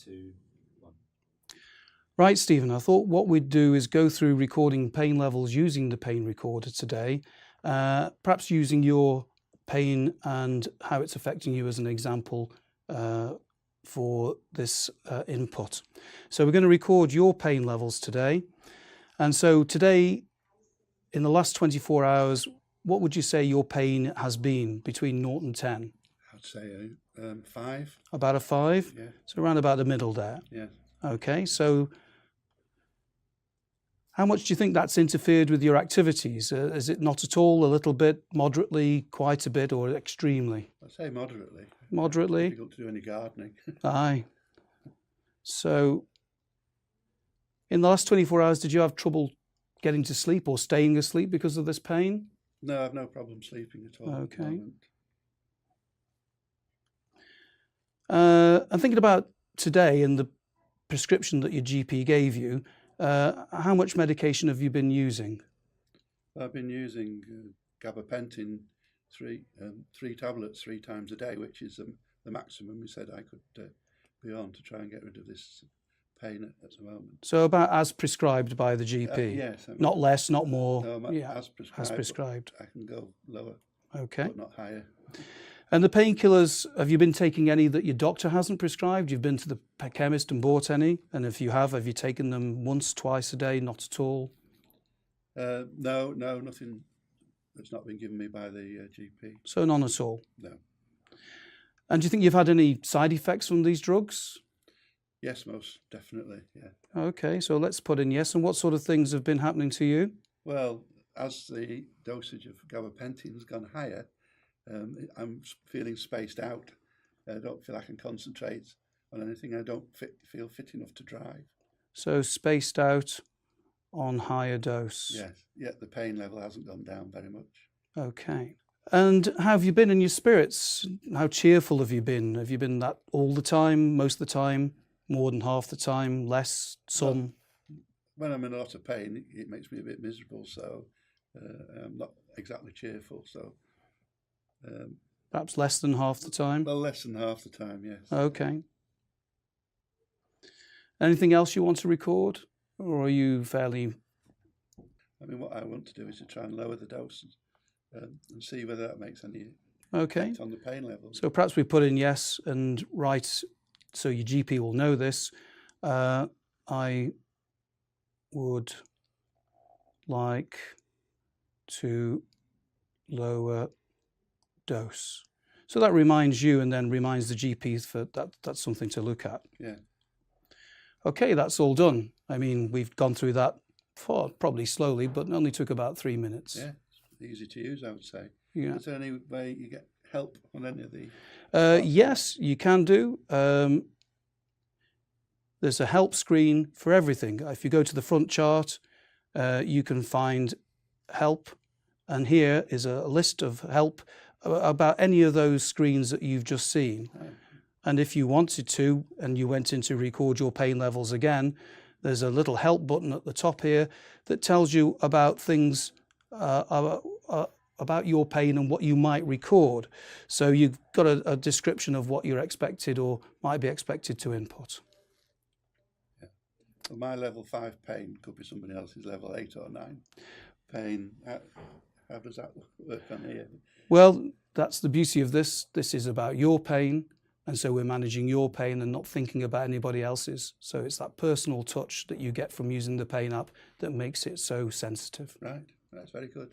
2, 1. Right, Stephen, I thought what we'd do is go through recording pain levels using the pain recorder today, perhaps using your pain and how it's affecting you as an example for this input. So we're going to record your pain levels today. And so today, in the last 24 hours, what would you say your pain has been between 0 and 10? I'd say 5. About a 5? Yeah. So around about the middle there. Yeah. Okay, so how much do you think that's interfered with your activities? Is it not at all, a little bit, moderately, quite a bit, or extremely? I'd say moderately. Moderately? Difficult to do any gardening. Aye. So in the last 24 hours, did you have trouble getting to sleep or staying asleep because of this pain? No, I've no problem sleeping at all. Okay. I'm thinking about today and the prescription that your GP gave you. How much medication have you been using? I've been using gabapentin, three tablets 3 times a day, which is the maximum we said I could be on to try and get rid of this pain at the moment. So about as prescribed by the GP? Yes. Not less, not more? No, yeah, as prescribed. As prescribed. I can go lower, okay, but not higher. And the painkillers, have you been taking any that your doctor hasn't prescribed? You've been to the chemist and bought any? And if you have you taken them once, twice a day, not at all? No, nothing that's not been given me by the GP. So none at all? No. And do you think you've had any side effects from these drugs? Yes, most definitely, yeah. Okay, so let's put in yes. And what sort of things have been happening to you? Well, as the dosage of gabapentin has gone higher, I'm feeling spaced out. I don't feel I can concentrate on anything. I don't feel fit enough to drive. So spaced out on higher dose. Yes, yet the pain level hasn't gone down very much. Okay. And how have you been in your spirits? How cheerful have you been? Have you been that all the time, most of the time, more than half the time, less, some? Well, when I'm in a lot of pain, it makes me a bit miserable, so I'm not exactly cheerful. So perhaps less than half the time? Well, less than half the time, yes. Okay. Anything else you want to record? Or are you fairly... I mean, what I want to do is to try and lower the dose and see whether that makes any effect on the pain level. So perhaps we put in yes and write, so your GP will know this. I would like to lower dose. So that reminds you and then reminds the GP for that's something to look at. Yeah. Okay, that's all done. I mean, we've gone through that probably slowly, but it only took about 3 minutes. Yeah, easy to use, I would say. Yeah. Is there any way you get help on any of the... Yes, you can do. There's a help screen for everything. If you go to the front chart, you can find help. And here is a list of help about any of those screens that you've just seen. Oh. And if you wanted to, and you went in to record your pain levels again, there's a little help button at the top here that tells you about things about your pain and what you might record. So you've got a description of what you're expected or might be expected to input. Yeah. Well, my level 5 pain could be somebody else's level 8 or 9 pain. How does that work on here? Well, that's the beauty of this. This is about your pain. And so we're managing your pain and not thinking about anybody else's. So it's that personal touch that you get from using the pain app that makes it so sensitive. Right, that's very good.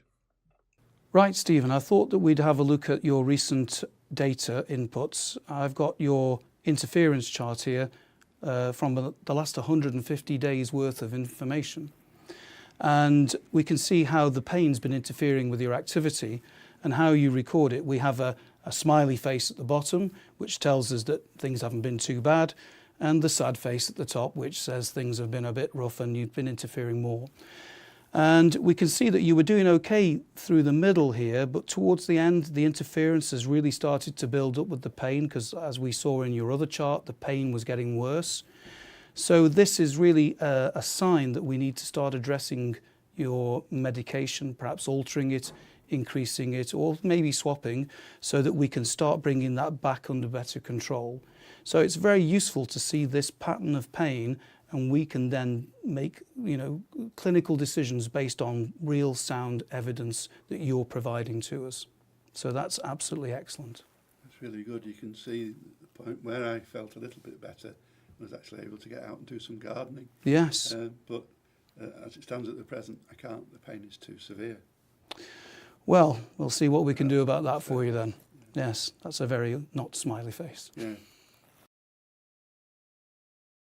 Right, Stephen, I thought that we'd have a look at your recent data inputs. I've got your interference chart here from the last 150 days worth of information. And we can see how the pain's been interfering with your activity and how you record it. We have a smiley face at the bottom, which tells us that things haven't been too bad, and the sad face at the top, which says things have been a bit rough and you've been interfering more. And we can see that you were doing okay through the middle here, but towards the end, the interference has really started to build up with the pain, because as we saw in your other chart, the pain was getting worse. So this is really a sign that we need to start addressing your medication, perhaps altering it increasing it or maybe swapping so that we can start bringing that back under better control. So it's very useful to see this pattern of pain, and we can then make, clinical decisions based on real sound evidence that you're providing to us. So that's absolutely excellent. That's really good. You can see the point where I felt a little bit better. I was actually able to get out and do some gardening. Yes. But as it stands at the present, I can't. The pain is too severe. Well, we'll see what we can do about that for you then. Yes, that's a very not smiley face. Yeah.